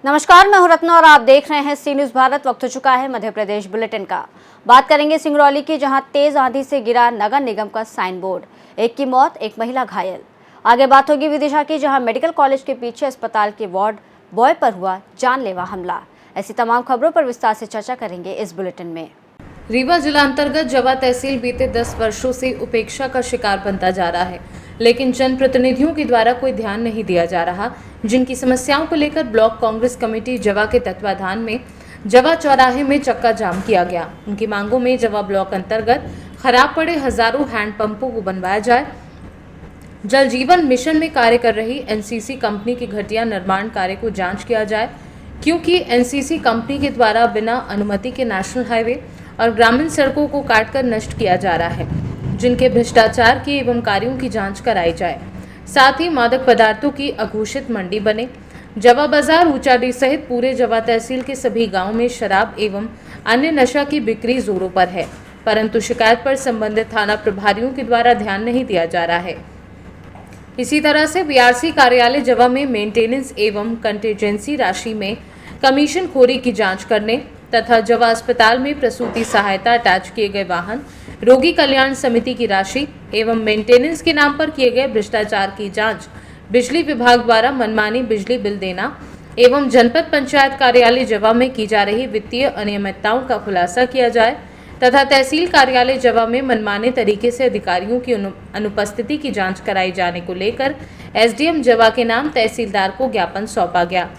नमस्कार, मैं हूं रत्ना और आप देख रहे हैं सी न्यूज भारत। वक्त हो चुका है मध्य प्रदेश बुलेटिन का। बात करेंगे सिंगरौली की, जहां तेज आंधी से गिरा नगर निगम का साइन बोर्ड, एक की मौत, एक महिला घायल। आगे बात होगी विदिशा की, जहां मेडिकल कॉलेज के पीछे अस्पताल के वार्ड बॉय पर हुआ जानलेवा हमला। ऐसी तमाम खबरों पर विस्तार से चर्चा करेंगे इस बुलेटिन में। रीवा जिला अंतर्गत जवा तहसील बीते 10 वर्षों से उपेक्षा का शिकार बनता जा रहा है, लेकिन जनप्रतिनिधियों के द्वारा कोई ध्यान नहीं दिया जा रहा। जिनकी समस्याओं को लेकर ब्लॉक कांग्रेस कमेटी जवा के तत्वाधान में जवा चौराहे में चक्का जाम किया गया। उनकी मांगों में जवा ब्लॉक अंतर्गत खराब पड़े हजारों हैंडपंपों को बनवाया जाए, जल जीवन मिशन में कार्य कर रही एनसीसी कंपनी के घटिया निर्माण कार्य को जांच किया जाए, क्योंकि एनसीसी कंपनी के द्वारा बिना अनुमति के नेशनल हाईवे और ग्रामीण सड़कों को काटकर नष्ट किया जा रहा है। जिनके भ्रष्टाचार की एवं कार्यों की जांच कराई जाए। साथ ही मादक पदार्थों की अघोषित मंडी बने। जवा बाजार, ऊंचाडी सहित पूरे जवा तहसील के सभी गांवों में शराब एवं अन्य नशा की बिक्री जोरों पर है, परंतु शिकायत पर संबंधित थाना प्रभारियों के द्वारा ध्यान नहीं दिया जा रहा है। इसी तरह से बीआरसी कार्यालय जवा में मेंटेनेंस एवं कंटीजेंसी राशि में कमीशन खोरी की जांच करने तथा जवा अस्पताल में प्रसूति सहायता अटैच किए गए वाहन, रोगी कल्याण समिति की राशि एवं मेंटेनेंस के नाम पर किए गए भ्रष्टाचार की जांच, बिजली विभाग द्वारा मनमानी बिजली बिल देना एवं जनपद पंचायत कार्यालय जवा में की जा रही वित्तीय अनियमितताओं का खुलासा किया जाए तथा तहसील कार्यालय जवा में मनमाने तरीके से अधिकारियों की अनुपस्थिति की जांच कराई जाने को लेकर एसडीएम जवा के नाम तहसीलदार को ज्ञापन सौंपा गया।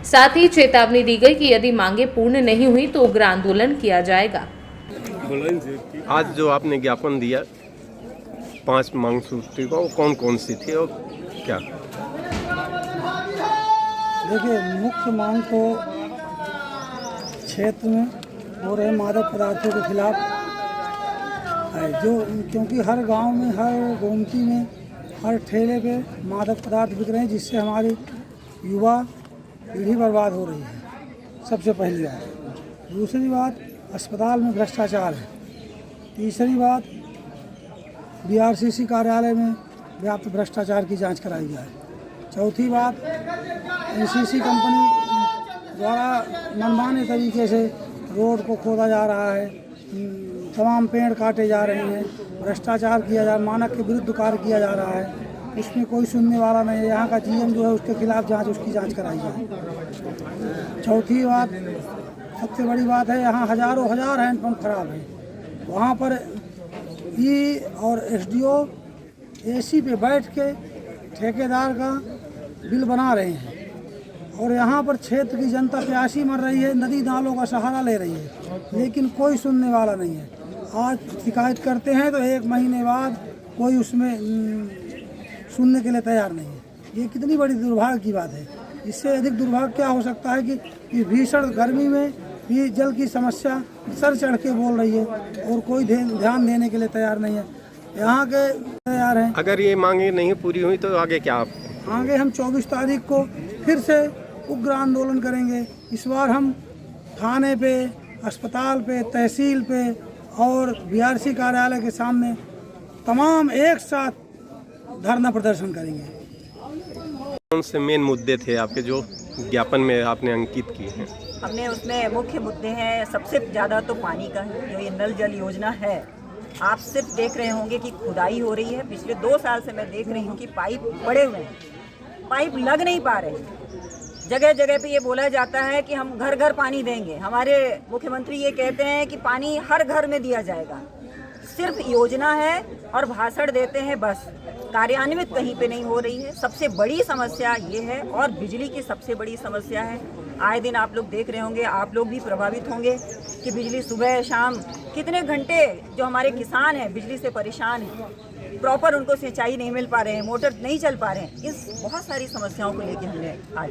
साथ ही चेतावनी दी गई कि यदि मांगे पूर्ण नहीं हुई तो उग्र आंदोलन किया जाएगा। आज जो आपने ज्ञापन दिया 5 मांग सूची को, कौन कौन सी थी और क्या? देखिए, मुख्य मांग तो क्षेत्र में हो रहे मादक पदार्थों के खिलाफ है, जो क्योंकि हर गांव में, हर गोमती में, हर ठेले पे मादक पदार्थ बिक रहे हैं, जिससे हमारी युवा पीढ़ी बर्बाद हो रही है। सबसे पहली बात। दूसरी बात, अस्पताल में भ्रष्टाचार है। तीसरी बात, बीआरसीसी कार्यालय में व्याप्त भ्रष्टाचार की जांच कराई जाए। चौथी बात, एनसीसी कंपनी द्वारा मनमाने तरीके से रोड को खोदा जा रहा है, तमाम पेड़ काटे जा रहे हैं, भ्रष्टाचार किया जा रहा है, मानक के विरुद्ध कार्य किया जा रहा है, उसमें कोई सुनने वाला नहीं है। यहाँ का जीएम जो है उसके खिलाफ उसकी जांच कराई जाए। चौथी बात, सबसे बड़ी बात है, यहाँ हजारों हजार हैंडपम्प खराब है। वहाँ पर ई और एसडीओ एसी पे बैठ के ठेकेदार का बिल बना रहे हैं और यहाँ पर क्षेत्र की जनता प्यासी मर रही है, नदी नालों का सहारा ले रही है, लेकिन कोई सुनने वाला नहीं है। आज शिकायत करते हैं तो 1 महीने बाद कोई उसमें सुनने के लिए तैयार नहीं है। ये कितनी बड़ी दुर्भाग्य की बात है। इससे अधिक दुर्भाग्य क्या हो सकता है कि भीषण गर्मी में भी जल की समस्या सर चढ़ के बोल रही है और कोई ध्यान देने के लिए तैयार नहीं है। यहाँ के तैयार हैं। अगर ये मांगे नहीं पूरी हुई तो आगे क्या? आगे हम 24 तारीख को फिर से उग्र आंदोलन करेंगे। इस बार हम थाने पे, अस्पताल पे, तहसील पे और बीआरसी कार्यालय के सामने तमाम एक साथ धरना प्रदर्शन करेंगे। कौन से मेन मुद्दे थे आपके जो ज्ञापन में आपने अंकित किए हैं? हमने उसमें मुख्य मुद्दे हैं, सबसे ज़्यादा तो पानी का है। जो ये नल जल योजना है, आप सिर्फ देख रहे होंगे कि खुदाई हो रही है। पिछले 2 साल से मैं देख रही हूँ कि पाइप पड़े हुए हैं, पाइप लग नहीं पा रहे। जगह जगह पे ये बोला जाता है कि हम घर घर पानी देंगे। हमारे मुख्यमंत्री ये कहते हैं कि पानी हर घर में दिया जाएगा। सिर्फ योजना है और भाषण देते हैं, बस कार्यान्वित कहीं पे नहीं हो रही है। सबसे बड़ी समस्या ये है और बिजली की सबसे बड़ी समस्या है। आए दिन आप लोग देख रहे होंगे, आप लोग भी प्रभावित होंगे कि बिजली सुबह शाम कितने घंटे जो हमारे किसान हैं बिजली से परेशान हैं, प्रॉपर उनको सिंचाई नहीं मिल पा रहे हैं, मोटर नहीं चल पा रहे हैं। इस बहुत सारी समस्याओं को लेकर हमने आज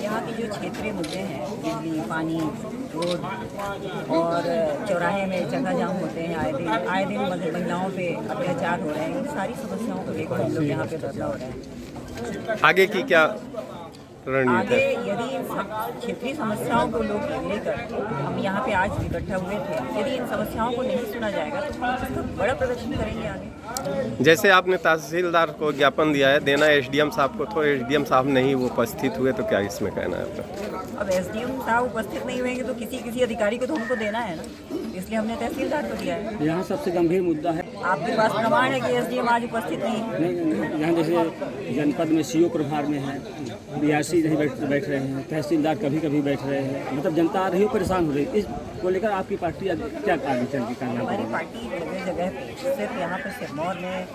यहाँ के जो क्षेत्रीय मुद्दे हैं, बिजली, पानी, रोड और चौराहे में जगह जाम होते हैं, आए दिन महिलाओं पे अत्याचार हो रहे हैं। इन सारी समस्याओं को लेकर हम लोग यहाँ पे धरना हो रहे हैं। आगे की क्या रणनीति आगे है? यदि इन क्षेत्रीय समस्याओं को लोग लेकर हम यहाँ पे आज इकट्ठा हुए थे, यदि इन समस्याओं को नहीं सुना जाएगा तो हम इसका बड़ा प्रदर्शन करेंगे आगे। जैसे आपने तहसीलदार को ज्ञापन दिया है, देना एसडीएम साहब को, तो एसडीएम साहब नहीं वो उपस्थित हुए, तो क्या इसमें कहना है आपका? अब एसडीएम साहब उपस्थित नहीं होंगे तो किसी अधिकारी को तो हमको देना है ना, इसलिए हमने तहसीलदार को दिया है। यहाँ सबसे गंभीर मुद्दा है, आपके पास प्रमाण है कि एसडीएम आज उपस्थित नहीं है? नहीं, यहाँ जैसे जनपद में सीओ प्रभार में है, बीआरसी नहीं बैठ रहे हैं, तहसीलदार कभी कभी बैठ रहे हैं, मतलब जनता आ रही है, परेशान हो रही है। इसको लेकर आपकी पार्टी क्या आगे चल के करना हमारी है? पार्टी जगह जगह पे, सिर्फ यहाँ पर सिरमौर में,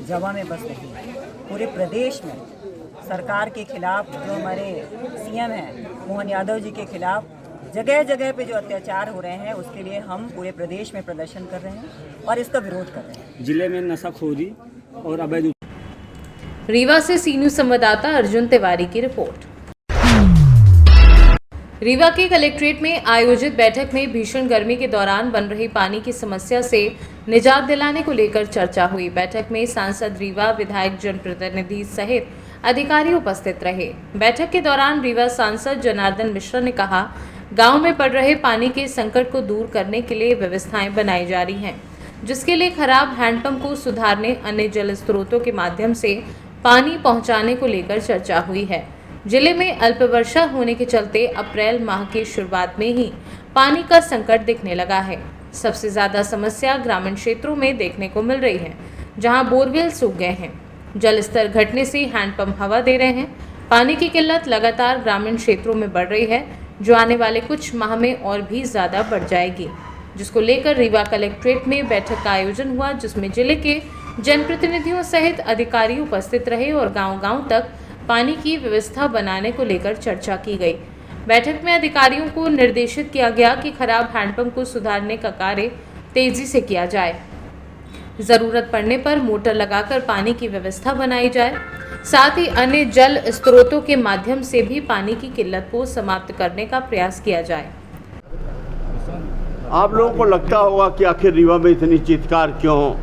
जवा में बस नहीं है, पूरे प्रदेश में सरकार के खिलाफ, जो हमारे सीएम हैं मोहन यादव जी के खिलाफ जगह जगह पे जो अत्याचार हो रहे हैं, उसके लिए हम पूरे प्रदेश में प्रदर्शन कर रहे हैं और इसका विरोध कर रहे हैं। जिले में नशाखोरी और अवैध। रीवा से सी न्यूज़ संवाददाता अर्जुन तिवारी की रिपोर्ट। रीवा के कलेक्ट्रेट में आयोजित बैठक में भीषण गर्मी के दौरान बन रही पानी की समस्या से निजात दिलाने को लेकर चर्चा हुई। बैठक में सांसद रीवा, विधायक, जनप्रतिनिधि सहित अधिकारी उपस्थित रहे। बैठक के दौरान रीवा सांसद जनार्दन मिश्रा ने कहा, गांव में पड़ रहे पानी के संकट को दूर करने के लिए व्यवस्थाएं बनाई जा रही हैं, जिसके लिए खराब हैंडपंप को सुधारने, अन्य जल स्रोतों के माध्यम से पानी पहुंचाने को लेकर चर्चा हुई है। जिले में अल्प वर्षा होने के चलते अप्रैल माह की शुरुआत में ही पानी का संकट दिखने लगा है। सबसे ज़्यादा समस्या ग्रामीण क्षेत्रों में देखने को मिल रही है, जहां बोरवेल सूख गए हैं, जल स्तर घटने से हैंडपंप हवा दे रहे हैं। पानी की किल्लत लगातार ग्रामीण क्षेत्रों में बढ़ रही है, जो आने वाले कुछ माह में और भी ज़्यादा बढ़ जाएगी, जिसको लेकर रीवा कलेक्ट्रेट में बैठक का आयोजन हुआ, जिसमें जिले के जनप्रतिनिधियों सहित अधिकारी उपस्थित रहे और गांव-गांव तक पानी की व्यवस्था बनाने को लेकर चर्चा की गई। बैठक में अधिकारियों को निर्देशित किया गया कि खराब हैंडपंप को सुधारने का कार्य तेजी से किया जाए, ज़रूरत पड़ने पर मोटर लगाकर पानी की व्यवस्था बनाई जाए, साथ ही अन्य जल स्रोतों के माध्यम से भी पानी की किल्लत को समाप्त करने का प्रयास किया जाए। आप लोगों को लगता होगा कि आखिर रीवा में इतनी चित्कार क्यों,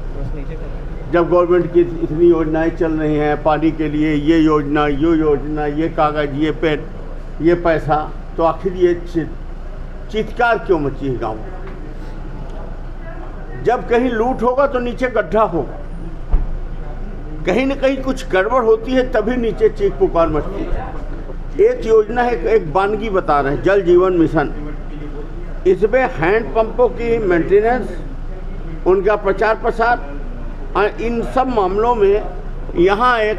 जब गवर्नमेंट की इतनी योजनाएं चल रही हैं पानी के लिए, ये योजना, ये कागज, ये पेन, ये पैसा, तो आखिर ये चित्कार क्यों मची है गाँव में? जब कहीं लूट होगा तो नीचे गड्ढा होगा, कहीं न कहीं कुछ गड़बड़ होती है तभी नीचे चीख पुकार मचती है। एक योजना है, एक वानगी बता रहे हैं, जल जीवन मिशन। इसमें हैंड पंपों की मेंटेनेंस, उनका प्रचार प्रसार, इन सब मामलों में यहाँ एक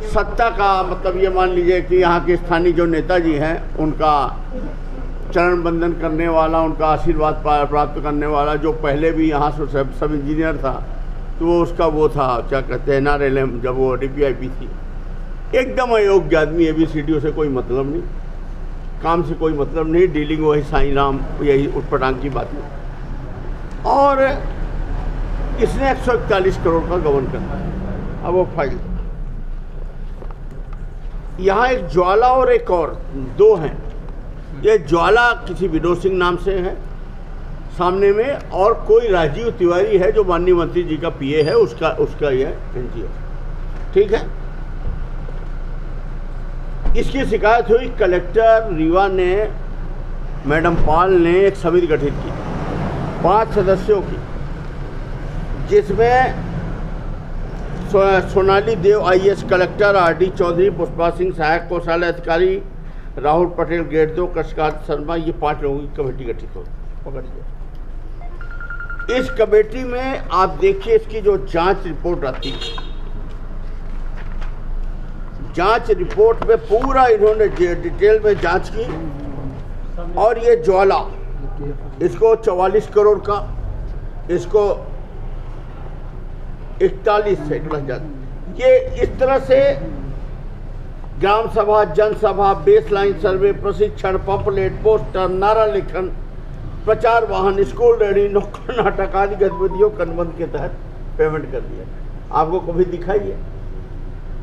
सत्ता का, मतलब ये मान लीजिए कि यहाँ के स्थानीय जो नेताजी हैं, उनका चरण बंदन करने वाला, उनका आशीर्वाद प्राप्त करने वाला, जो पहले भी यहाँ से सब इंजीनियर था, तो वो उसका वो था, क्या कहते हैं, NRLM, जब वो DPIP थी, एकदम अयोग्य आदमी, ABCD से कोई मतलब नहीं, काम से कोई मतलब नहीं, डीलिंग वही साईं राम, यही उठपटांग की बात है। और इसने 141 करोड़ का गबन करना है। अब वो फाइल, यहाँ एक ज्वाला और एक और दो हैं। ये ज्वाला किसी विनोद सिंह नाम से है सामने में, और कोई राजीव तिवारी है जो माननीय मंत्री जी का PA है, उसका ये NGO, ठीक है। इसकी शिकायत हुई, कलेक्टर रीवा ने, मैडम पाल ने एक समिति गठित की 5 सदस्यों की, जिसमें Sonali Dev IAS collector, RD Chaudhary, Pushpa Singh सहायक कोषालय अधिकारी, राहुल पटेल गेट 2, कशकांत शर्मा, ये 5 लोगों की कमेटी गठित हो। पकड़िए, इस कमेटी में आप देखिए इसकी जो जांच रिपोर्ट आती है, जांच रिपोर्ट में पूरा इन्होंने डिटेल में जांच की, और ये ज्वाला, इसको 44 करोड़ का, इसको 41 से ये इस तरह से ग्राम सभा, जनसभा, बेसलाइन सर्वे, प्रशिक्षण, पंपलेट, पोस्टर, नारा लेखन, प्रचार वाहन, स्कूल रेडी, नुक्कड़ नाटक आदि गतिविधियों के अनुबंध के तहत पेमेंट कर दिया। आपको कभी दिखाई है?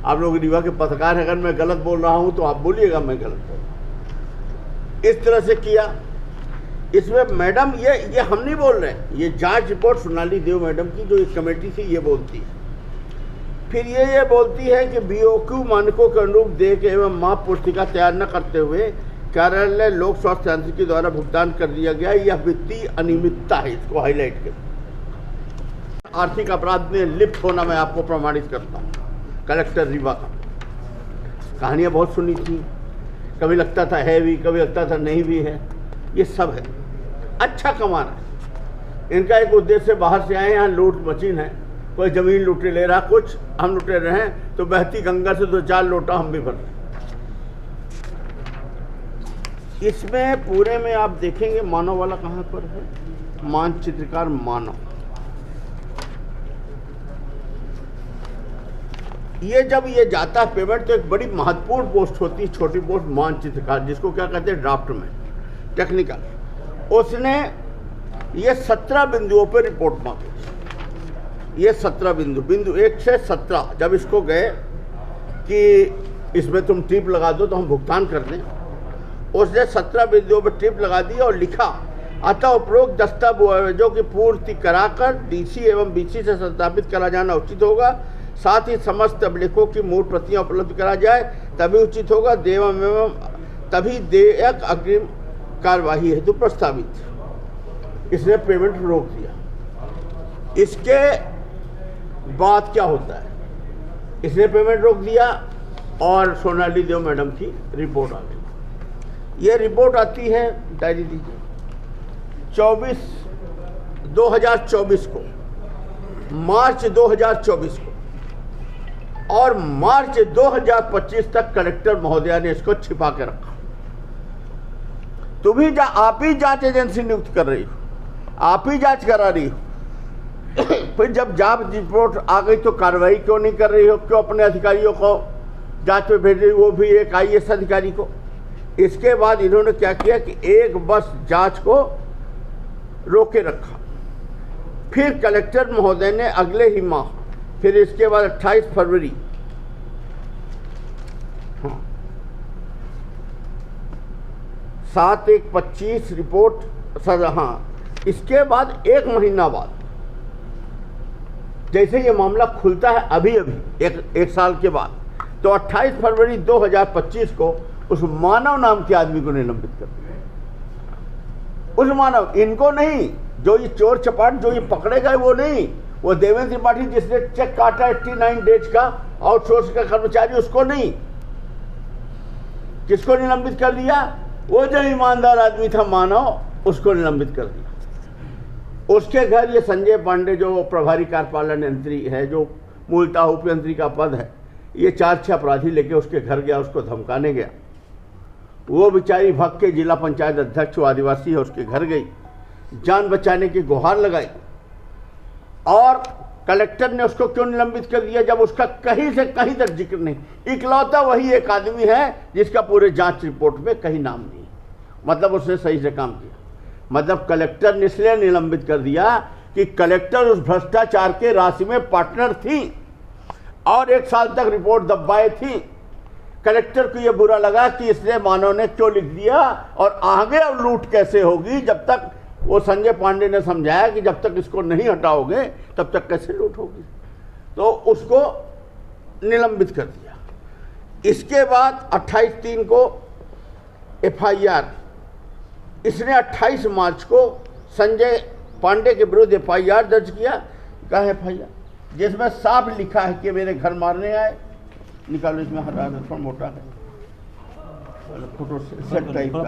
आप लोग रीवा के पत्रकार हैं, अगर मैं गलत बोल रहा हूं तो आप बोलिएगा मैं गलत बोल। इस तरह से किया। इसमें मैडम ये हम नहीं बोल रहे हैं, ये जांच रिपोर्ट सोनाली देव मैडम की, जो एक कमेटी थी, ये बोलती है। फिर ये बोलती है कि बीओक्यू मानकों के अनुरूप देख एवं माप पुस्तिका तैयार न करते हुए कार्यालय लोक स्वास्थ्य यांत्रिकी द्वारा भुगतान कर दिया गया। यह वित्तीय अनियमितता है, इसको हाईलाइट कर। आर्थिक अपराध में लिप्त होना मैं आपको प्रमाणित करता हूँ। कलेक्टर रीवा का कहानियाँ बहुत सुनी थी, कभी लगता था है भी, कभी लगता था नहीं भी है। ये सब है, अच्छा कमा रहा है। इनका एक उद्देश्य बाहर से आए, यहाँ लूट मशीन है, कोई ज़मीन लूटे ले रहा, कुछ हम लुटे रहे हैं तो बहती गंगा से 2-4 लोटा हम भी भर रहे हैं। इसमें पूरे में आप देखेंगे मानव वाला कहाँ पर है, मानचित्रकार मानव। ये जब ये जाता है पेमेंट तो एक बड़ी महत्वपूर्ण पोस्ट होती है, छोटी पोस्ट मानचित्रकार, जिसको क्या कहते हैं ड्राफ्ट में टेक्निकल। उसने ये 17 बिंदुओं पर रिपोर्ट मांगी। ये 17 बिंदु 1 से 17 जब इसको गए कि इसमें तुम टिप लगा दो तो हम भुगतान कर दें, उसने 17 बिंदुओं पर टिप लगा दी और लिखा, अतः उपरोक्त दस्तावेजों की पूर्ति कराकर डीसी एवं बीसी से सत्यापित करा जाना उचित होगा। साथ ही समस्त अभिलेखों की मूल प्रतियां उपलब्ध करा जाए तभी उचित होगा। तभी देयक अग्रिम कार्यवाही हेतु प्रस्तावित। इसने पेमेंट रोक दिया। इसके बाद क्या होता है, इसने पेमेंट रोक दिया और सोनाली देव मैडम की रिपोर्ट आ गई। ये रिपोर्ट आती है, डायरी दीजिए, 2024 को, मार्च 2024 को, और मार्च 2025 तक कलेक्टर महोदया ने इसको छिपा के रखा। तुम आप ही जांच एजेंसी नियुक्त कर रही हो, आप ही जांच करा रही हो। फिर जब जांच रिपोर्ट आ गई तो कार्रवाई क्यों नहीं कर रही हो, क्यों अपने अधिकारियों को जांच पे भेज रही, वो भी एक IAS अधिकारी को। इसके बाद इन्होंने क्या किया कि एक बस जांच को रोके रखा। फिर कलेक्टर महोदय ने अगले ही माह, फिर इसके बाद 28 फरवरी 7/1/25 रिपोर्ट सर, इसके बाद 1 महीना बाद जैसे ये मामला खुलता है, अभी एक साल के बाद, तो 28 फरवरी 2025 को उस मानव नाम के आदमी को निलंबित कर दिया। उस मानव, इनको नहीं, जो ये चोर चपाट जो ये पकड़े गए वो नहीं, वो देवेंद्र त्रिपाठी जिसने चेक काटा 89 डेज का आउटसोर्स का कर्मचारी, उसको नहीं। किसको निलंबित कर दिया? वो जो ईमानदार आदमी था मानव, उसको निलंबित कर दिया। उसके घर ये संजय पांडे जो प्रभारी कार्यपालन यंत्री है, जो मूलतः उप यंत्री का पद है, ये 4-6 अपराधी लेके उसके घर गया, उसको धमकाने गया। वो बेचारी भग के जिला पंचायत अध्यक्ष वो आदिवासी है, उसके घर गई, जान बचाने की गुहार लगाई। और कलेक्टर ने उसको क्यों निलंबित कर दिया, जब उसका कहीं से कहीं तक जिक्र नहीं। इकलौता वही एक आदमी है जिसका पूरे जांच रिपोर्ट में कहीं नाम नहीं, मतलब उसने सही से काम किया। मतलब कलेक्टर ने इसलिए निलंबित कर दिया कि कलेक्टर उस भ्रष्टाचार के राशि में पार्टनर थी और 1 साल तक रिपोर्ट दबाए थी। कलेक्टर को यह बुरा लगा कि इसने मानव ने क्यों लिख दिया, और आगे अब लूट कैसे होगी, जब तक वो संजय पांडे ने समझाया कि जब तक इसको नहीं हटाओगे तब तक कैसे लूट होगी, तो उसको निलंबित कर दिया। इसके बाद 28/3 को FIR, इसने 28 मार्च को संजय पांडे के विरुद्ध FIR दर्ज किया। क्या है FIR? जिसमें साफ लिखा है कि मेरे घर मारने आए। निकालो, इसमें हटा दो, थोड़ा मोटा है, फोटो सेट टाइप का।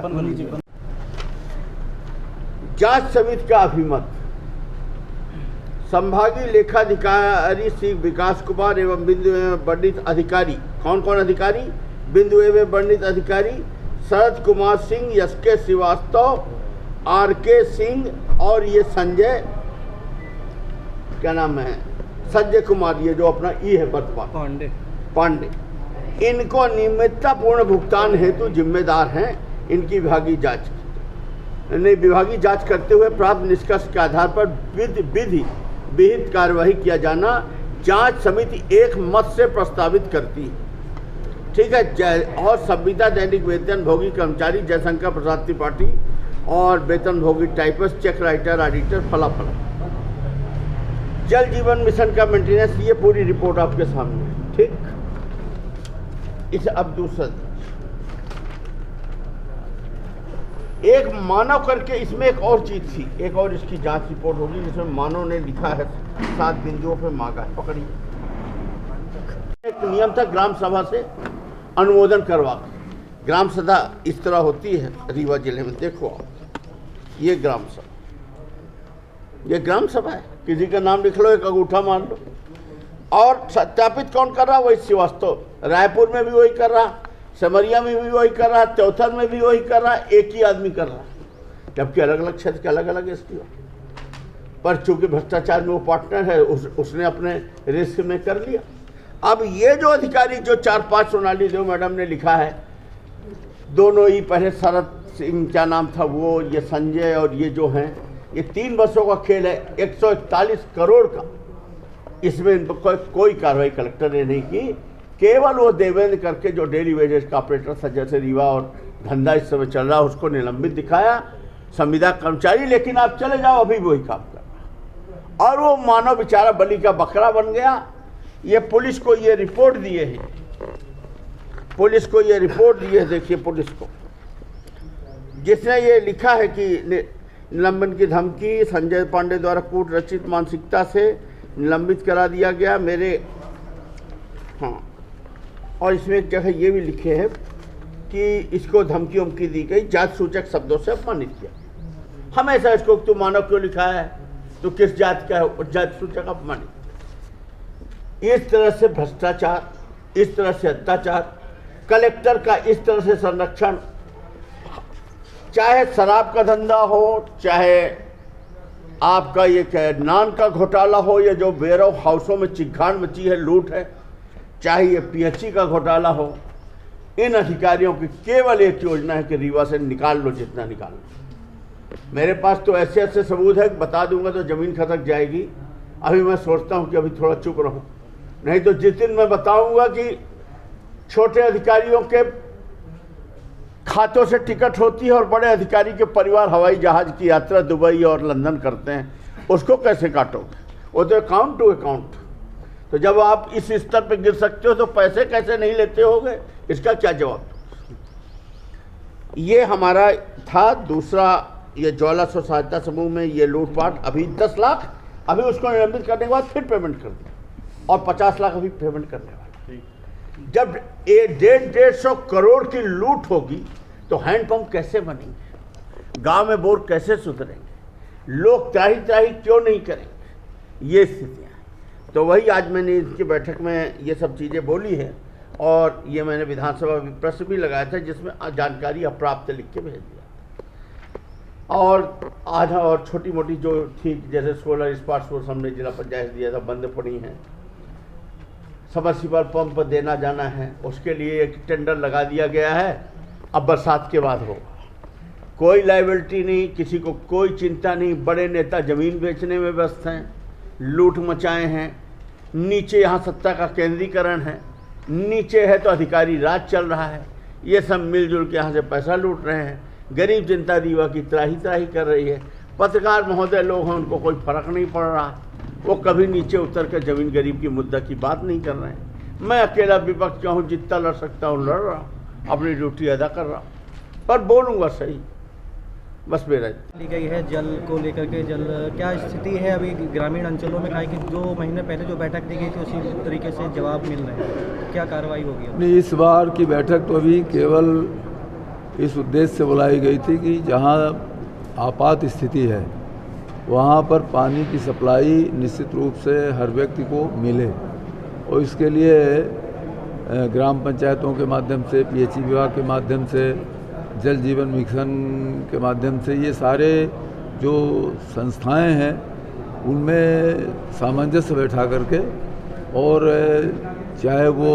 जांच समिति का अभिमत, संभागीय लेखाधिकारी श्री विकास कुमार एवं बिंदु एवं वर्णित अधिकारी। कौन कौन अधिकारी? बिंदु एवं वर्णित अधिकारी शरद कुमार सिंह, SK श्रीवास्तव, RK सिंह और ये संजय, क्या नाम है, संजय कुमार, ये जो अपना ई है वर्तमान पांडे। इनको अनियमिततापूर्ण भुगतान हेतु जिम्मेदार हैं। इनकी विभागीय जांच विभागीय जांच करते हुए प्राप्त निष्कर्ष के आधार पर विधि विहित कार्यवाही किया जाना जांच समिति एक मत से प्रस्तावित करती है। ठीक है। और संविदा दैनिक वेतन भोगी कर्मचारी जयशंकर प्रसाद त्रिपाठी और वेतन भोगी टाइपिस्ट, चेक राइटर, ऑडिटर, फला जल जीवन मिशन का मेंटेनेंस, ये पूरी रिपोर्ट आपके सामने है, ठीक। इसे अब दूसरा एक मानव करके, इसमें एक और चीज थी, एक और इसकी जांच रिपोर्ट होगी जिसमें मानव ने लिखा है 7 बिंदुओं पे मांगा है, पकड़िए। एक नियम था ग्राम सभा से अनुमोदन करवा, ग्राम सभा इस तरह होती है रीवा जिले में, देखो आप, ये ग्राम सभा, ये ग्राम सभा है, किसी का नाम लिख लो, एक अंगूठा मार लो। और सत्यापित कौन कर रहा? वही श्रीवास्तव, रायपुर में भी वही कर रहा, समरिया में भी वही कर रहा, चौथर में भी वही कर रहा, एक ही आदमी कर रहा, जबकि अलग अलग क्षेत्र के अलग अलग एसपी। पर चूंकि भ्रष्टाचार में वो पार्टनर है, उसने अपने रिस्क में कर लिया। अब ये जो अधिकारी जो 4-5 सोनाली देव मैडम ने लिखा है, दोनों ही, पहले शरद सिंह क्या नाम था वो, ये संजय और ये जो हैं, ये 3 वर्षों का खेल है, 141 करोड़ का। इसमें कोई कार्रवाई कलेक्टर ने नहीं की, केवल वो देवेंद्र करके जो डेली वेजेस का ऑपरेटर था, जैसे रीवा और धंधा इस समय चल रहा, उसको निलंबित दिखाया, संविदा कर्मचारी, लेकिन आप चले जाओ अभी वही काम कर रहा। और वो मानव बेचारा बलि का बकरा बन गया। ये पुलिस को ये रिपोर्ट दिए है, पुलिस को ये रिपोर्ट दिए है, देखिए पुलिस को, जिसने ये लिखा है कि निलंबन की धमकी, संजय पांडे द्वारा कूट रचित मानसिकता से निलंबित करा दिया गया मेरे, हाँ। और इसमें एक जगह ये भी लिखे हैं कि इसको धमकी उमकी दी गई, जात सूचक शब्दों से अपमानित किया। हमेशा इसको तू मानव क्यों लिखा है, तो किस जात का है, जात सूचक अपमानित। इस तरह से भ्रष्टाचार, इस तरह से अत्याचार, कलेक्टर का इस तरह से संरक्षण, चाहे शराब का धंधा हो, चाहे आपका ये क्या नान का घोटाला हो, या जो वेयर हाउसों में चिघाड़ मची है, लूट है, चाहे ये पीएचई का घोटाला हो, इन अधिकारियों की केवल एक योजना है कि रीवा से निकाल लो जितना निकाल लो। मेरे पास तो ऐसे ऐसे सबूत है, बता दूंगा तो जमीन खसक जाएगी। अभी मैं सोचता हूँ कि अभी थोड़ा चुप रहूँ, नहीं तो जिस दिन मैं बताऊंगा कि छोटे अधिकारियों के खातों से टिकट होती है और बड़े अधिकारी के परिवार हवाई जहाज की यात्रा दुबई और लंदन करते हैं, उसको कैसे काटोगे? वो तो अकाउंट टू अकाउंट। तो जब आप इस स्तर पे गिर सकते हो तो पैसे कैसे नहीं लेते होगे, इसका क्या जवाब? ये हमारा था दूसरा, ये ज्वाला स्व सहायता समूह में ये लूटपाट, अभी 10 लाख, अभी उसको निलंबित करने के बाद फिर पेमेंट कर दिया, और 50 लाख अभी पेमेंट करने वाले। जब 150 करोड़ की लूट होगी तो हैंडपंप कैसे बनेंगे, गांव में बोर कैसे सुधरेंगे, लोग त्राही त्राही क्यों नहीं करेंगे, ये स्थितियाँ हैं। तो वही आज मैंने इनकी बैठक में ये सब चीज़ें बोली है, और ये मैंने विधानसभा में प्रश्न भी लगाया था जिसमें जानकारी अप्राप्त लिख के भेज दिया। और आधा और छोटी मोटी जो थी, जैसे सोलर स्पार्ट सोर्स हमने जिला पंचायत दिया था, बंद पड़ी हैं। सबमर्सिबल पंप देना जाना है, उसके लिए एक टेंडर लगा दिया गया है, अब बरसात के बाद होगा। कोई लायबिलिटी नहीं, किसी को कोई चिंता नहीं। बड़े नेता जमीन बेचने में व्यस्त हैं, लूट मचाए हैं। नीचे यहाँ सत्ता का केंद्रीकरण है, नीचे है तो अधिकारी राज चल रहा है। ये सब मिलजुल के यहाँ से पैसा लूट रहे हैं। गरीब जनता रीवा की त्राही त्राही कर रही है। पत्रकार महोदय लोग हैं, उनको कोई फर्क नहीं पड़ रहा, वो कभी नीचे उतर कर जमीन गरीब की मुद्दा की बात नहीं कर रहे हैं। मैं अकेला विपक्ष का हूँ, जितना लड़ सकता हूँ लड़ रहा हूँ, अपनी ड्यूटी अदा कर रहा हूँ, पर बोलूँगा सही, बस मेरा। ली गई है जल को लेकर के, जल क्या स्थिति है अभी ग्रामीण अंचलों में? कि 2 महीने पहले जो बैठक दी गई थी उसी तरीके से जवाब मिल रहे हैं, क्या कार्रवाई होगी? नहीं, इस बार की बैठक तो अभी केवल इस उद्देश्य से बुलाई गई थी कि जहाँ आपात स्थिति है वहाँ पर पानी की सप्लाई निश्चित रूप से हर व्यक्ति को मिले, और इसके लिए ग्राम पंचायतों के माध्यम से, पीएचई विभाग के माध्यम से, जल जीवन मिशन के माध्यम से, ये सारे जो संस्थाएं हैं उनमें सामंजस्य बैठा करके, और चाहे वो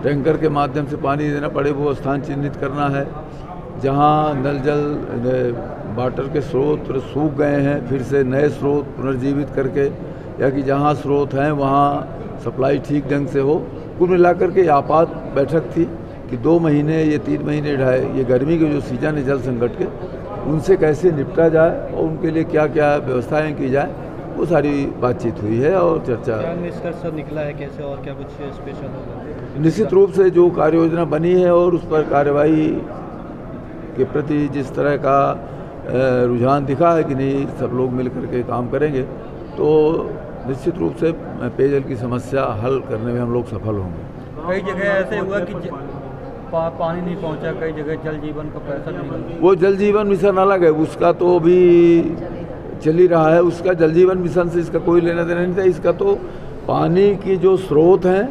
टैंकर के माध्यम से पानी देना पड़े, वो स्थान चिन्हित करना है। जहाँ नल जल वाटर के स्रोत सूख गए हैं, फिर से नए स्रोत पुनर्जीवित करके, या कि जहाँ स्रोत हैं वहाँ सप्लाई ठीक ढंग से हो। कुल मिलाकर के आपात बैठक थी कि 2 महीने, ये 3 महीने ढाई, ये गर्मी के जो सीजन है जल संकट के, उनसे कैसे निपटा जाए और उनके लिए क्या क्या व्यवस्थाएं की जाए, वो सारी बातचीत हुई है और चर्चा। क्या निष्कर्ष निकला है, कैसे और क्या कुछ स्पेशल होगा? निश्चित रूप से जो कार्य योजना बनी है और उस पर कार्रवाई के प्रति जिस तरह का रुझान दिखा है कि नहीं सब लोग मिल करके काम करेंगे, तो निश्चित रूप से पेयजल की समस्या हल करने में हम लोग सफल होंगे। कई जगह ऐसे हुआ कि पानी नहीं पहुंचा, कई जगह जल जीवन का पैसा नहीं मिला। वो जल जीवन मिशन अलग है, उसका तो अभी चल ही रहा है। उसका जल जीवन मिशन से इसका कोई लेना देना नहीं था। इसका तो पानी की जो स्रोत हैं,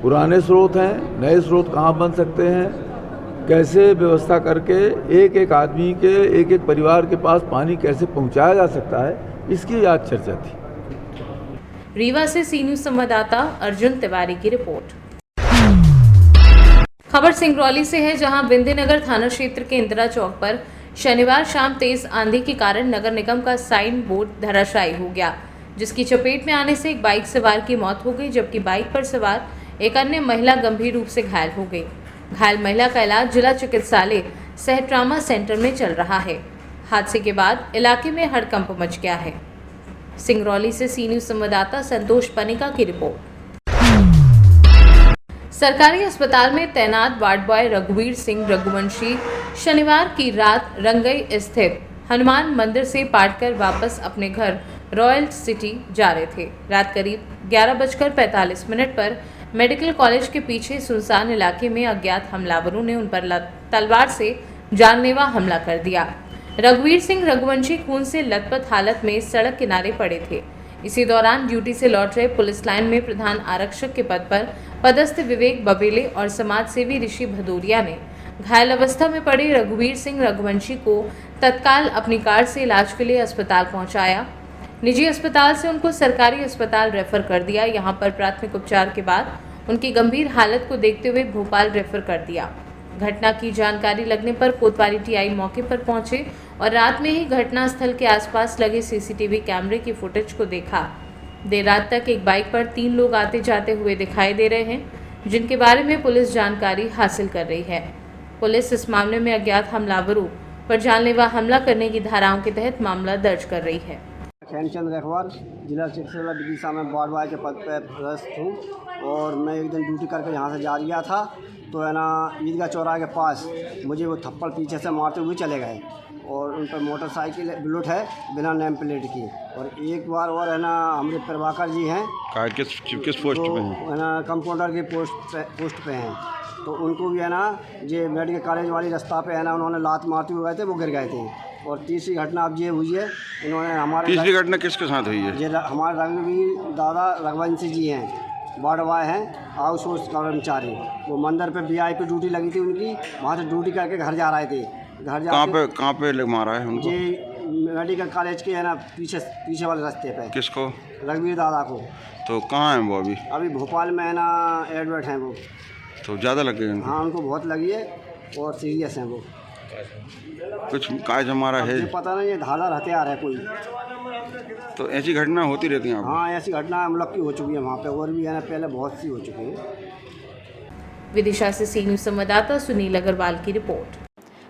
पुराने स्रोत हैं, नए स्रोत कहाँ बन सकते हैं, कैसे व्यवस्था करके एक एक आदमी के एक एक परिवार के पास पानी कैसे पहुँचाया जा सकता है, इसकी आज चर्चा थी। रीवा से सी न्यूज संवाददाता अर्जुन तिवारी की रिपोर्ट। खबर सिंगरौली से है, जहां बिंदीनगर थाना क्षेत्र के इंदिरा चौक पर शनिवार शाम तेज आंधी के कारण नगर निगम का साइन बोर्ड धराशायी हो गया, जिसकी चपेट में आने से एक बाइक सवार की मौत हो गई, जबकि बाइक पर सवार एक अन्य महिला गंभीर रूप से घायल हो गई। घायल महिला का इलाज जिला चिकित्सालय सह ट्रामा सेंटर में चल रहा है। हादसे के बाद इलाके में हड़कंप मच गया है। सिंगरौली से सी न्यूज संवाददाता संतोष पनिका की रिपोर्ट। सरकारी अस्पताल में तैनात वार्ड बॉय रघुवीर सिंह रघुवंशी शनिवार की रात रंगई स्थित हनुमान मंदिर से पाठ कर वापस अपने घर रॉयल सिटी जा रहे थे। रात करीब 11:45 पर मेडिकल कॉलेज के पीछे सुनसान इलाके में अज्ञात हमलावरों ने उन पर तलवार से जानलेवा हमला कर दिया। रघुवीर सिंह रघुवंशी खून से लथपथ हालत में सड़क किनारे पड़े थे। इसी दौरान ड्यूटी से लौट रहे पुलिस लाइन में प्रधान आरक्षक के पद पर पदस्थ विवेक बबेले और समाज सेवी ऋषि भदौरिया ने घायल अवस्था में पड़े रघुवीर सिंह रघुवंशी को तत्काल अपनी कार से इलाज के लिए अस्पताल पहुंचाया। निजी अस्पताल से उनको सरकारी अस्पताल रेफर कर दिया। यहां पर प्राथमिक उपचार के बाद उनकी गंभीर हालत को देखते हुए भोपाल रेफर कर दिया। घटना की जानकारी लगने पर कोतवाली टीआई मौके पर पहुंचे और रात में ही घटनास्थल के आसपास लगे सीसीटीवी कैमरे की फुटेज को देखा। देर रात तक एक बाइक पर 3 लोग आते जाते हुए दिखाई दे रहे हैं, जिनके बारे में पुलिस जानकारी हासिल कर रही है। पुलिस इस मामले में अज्ञात हमलावरों पर जानलेवा हमला करने की धाराओं के तहत मामला दर्ज कर रही है। खैनचंद रखवार, जिला चिकित्सालय विदिशा में वार्ड बॉय के पद पर पदस्थ हूँ और मैं एक दिन ड्यूटी करके यहाँ से जा रहा था तो है ना ईदगाह चौराहे के पास मुझे वो थप्पड़ पीछे से मारते हुए चले गए और उन पर मोटरसाइकिल बुलेट है बिना नेम प्लेट की। और एक बार और है ना हमारे प्रभाकर जी हैं किस पोस्ट पे हैं? है ना कंपाउंडर के पोस्ट पे हैं, तो उनको भी है ना ये मेडिकल कॉलेज वाली रास्ता पे है ना उन्होंने लात मारते हुए गए थे, वो गिर गए थे। और तीसरी घटना अब ये हुई है, इन्होंने हमारे तीसरी घटना किसके साथ हुई है? ये हमारे रघुवीर दादा रघुवंशी जी हैं, वार्ड बॉय हैं, हाउस होल्ड कर्मचारी। वो मंदिर पे VIP ड्यूटी लगी थी उनकी, वहाँ से ड्यूटी करके घर जा रहे थे। घर जा कहाँ पे मारा है उनको? ये मेडिकल कॉलेज के है ना पीछे वाले रास्ते पे। किसको? रघुवीर दादा को। तो कहाँ है वो अभी? अभी भोपाल में है ना एडमिट हैं वो। तो ज़्यादा लग गई उनको? हाँ उनको बहुत लगी है और सीरियस हैं वो। कुछ काज हमारा है पता नहीं, ये धारदार हथियार है कोई। तो ऐसी घटना होती रहती हैं? हाँ ऐसी घटना हम लोग की हो चुकी है वहाँ पे, और भी है ना पहले बहुत सी हो चुकी है। विदिशा से सी न्यूज संवाददाता सुनील अग्रवाल की रिपोर्ट।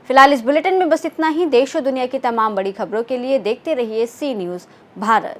फिलहाल इस बुलेटिन में बस इतना ही। देश और दुनिया की तमाम बड़ी खबरों के लिए देखते रहिए सी न्यूज भारत।